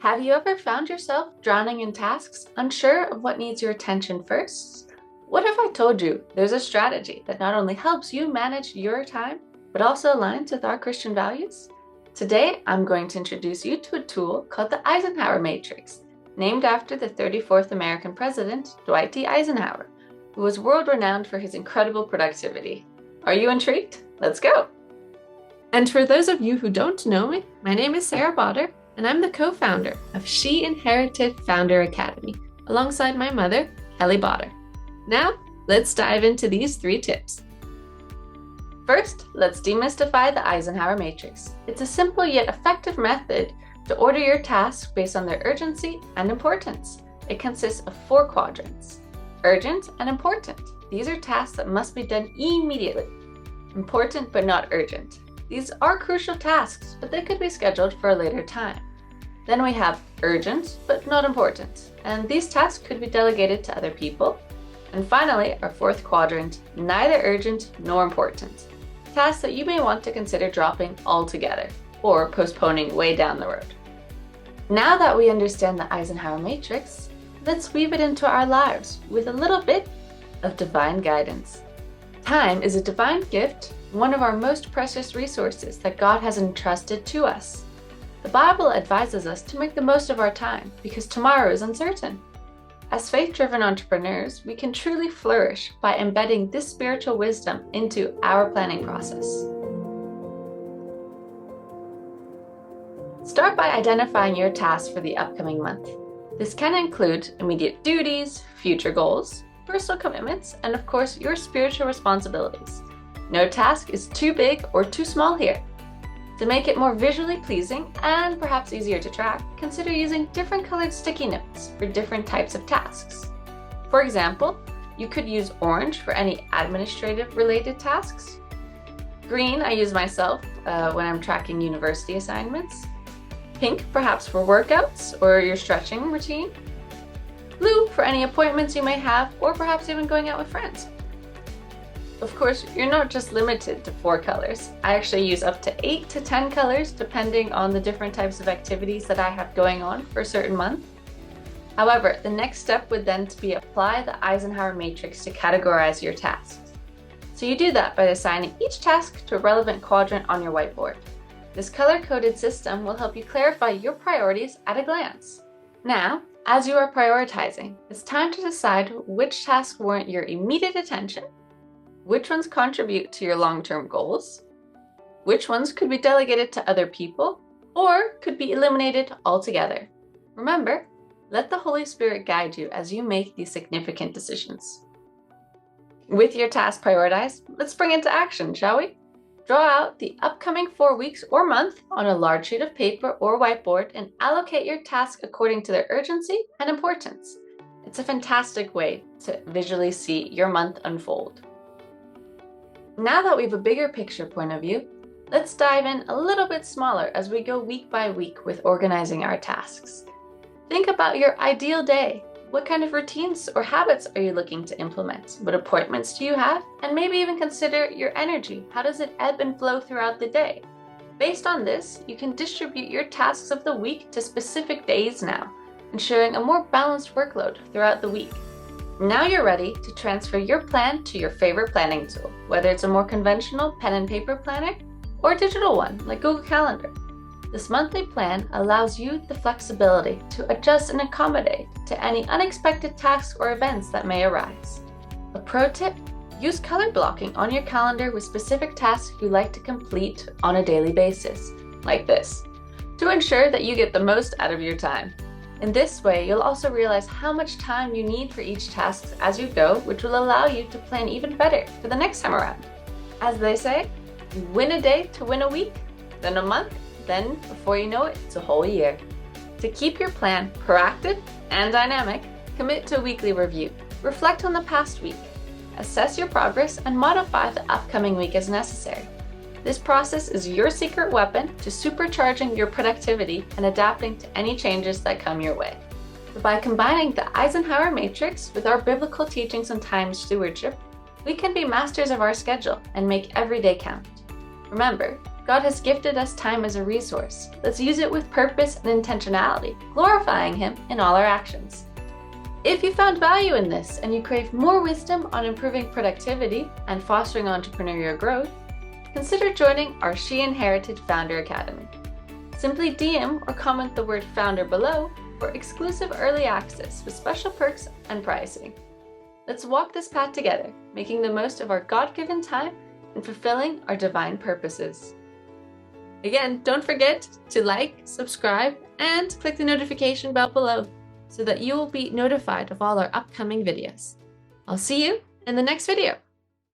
Have you ever found yourself drowning in tasks, unsure of what needs your attention first? What if I told you there's a strategy that not only helps you manage your time, but also aligns with our Christian values? Today, I'm going to introduce you to a tool called the Eisenhower Matrix, named after the 34th American president, Dwight D. Eisenhower, who was world-renowned for his incredible productivity. Are you intrigued? Let's go! And for those of you who don't know me, my name is Sarah Baader, and I'm the co-founder of SheInherited Founder Academy, alongside my mother, Kelly Baader. Now, let's dive into these 3 tips. First, let's demystify the Eisenhower Matrix. It's a simple yet effective method to order your tasks based on their urgency and importance. It consists of 4 quadrants: urgent and important. These are tasks that must be done immediately. Important but not urgent. These are crucial tasks, but they could be scheduled for a later time. Then we have urgent but not important, and these tasks could be delegated to other people. And finally, our 4th quadrant, neither urgent nor important. Tasks that you may want to consider dropping altogether or postponing way down the road. Now that we understand the Eisenhower Matrix, let's weave it into our lives with a little bit of divine guidance. Time is a divine gift, one of our most precious resources that God has entrusted to us. The Bible advises us to make the most of our time because tomorrow is uncertain. As faith-driven entrepreneurs, we can truly flourish by embedding this spiritual wisdom into our planning process. Start by identifying your tasks for the upcoming month. This can include immediate duties, future goals, personal commitments, and of course, your spiritual responsibilities. No task is too big or too small here. To make it more visually pleasing and perhaps easier to track, consider using different colored sticky notes for different types of tasks. For example, you could use orange for any administrative related tasks. Green I use myself when I'm tracking university assignments. Pink perhaps for workouts or your stretching routine. Blue for any appointments you may have or perhaps even going out with friends. Of course, you're not just limited to 4 colors. I actually use up to 8 to 10 colors depending on the different types of activities that I have going on for a certain month. However, the next step would then be apply the Eisenhower Matrix to categorize your tasks. So you do that by assigning each task to a relevant quadrant on your whiteboard. This color-coded system will help you clarify your priorities at a glance. Now, as you are prioritizing, it's time to decide which tasks warrant your immediate attention, which ones contribute to your long-term goals, which ones could be delegated to other people, or could be eliminated altogether. Remember, let the Holy Spirit guide you as you make these significant decisions. With your task prioritized, let's bring it to action, shall we? Draw out the upcoming 4 weeks or month on a large sheet of paper or whiteboard and allocate your tasks according to their urgency and importance. It's a fantastic way to visually see your month unfold. Now that we have a bigger picture point of view, let's dive in a little bit smaller as we go week by week with organizing our tasks. Think about your ideal day. What kind of routines or habits are you looking to implement? What appointments do you have? And maybe even consider your energy. How does it ebb and flow throughout the day? Based on this, you can distribute your tasks of the week to specific days now, ensuring a more balanced workload throughout the week. Now you're ready to transfer your plan to your favorite planning tool, whether it's a more conventional pen and paper planner or a digital one like Google Calendar. This monthly plan allows you the flexibility to adjust and accommodate to any unexpected tasks or events that may arise. A pro tip, use color blocking on your calendar with specific tasks you like to complete on a daily basis, like this, to ensure that you get the most out of your time. In this way, you'll also realize how much time you need for each task as you go, which will allow you to plan even better for the next time around. As they say, you win a day to win a week, then a month, then before you know it, it's a whole year. To keep your plan proactive and dynamic, commit to a weekly review. Reflect on the past week, assess your progress, and modify the upcoming week as necessary. This process is your secret weapon to supercharging your productivity and adapting to any changes that come your way. So by combining the Eisenhower Matrix with our biblical teachings on time stewardship, we can be masters of our schedule and make every day count. Remember, God has gifted us time as a resource. Let's use it with purpose and intentionality, glorifying Him in all our actions. If you found value in this and you crave more wisdom on improving productivity and fostering entrepreneurial growth, consider joining our SheInherited Founder Academy. Simply DM or comment the word founder below for exclusive early access with special perks and pricing. Let's walk this path together, making the most of our God-given time and fulfilling our divine purposes. Again, don't forget to like, subscribe, and click the notification bell below so that you will be notified of all our upcoming videos. I'll see you in the next video.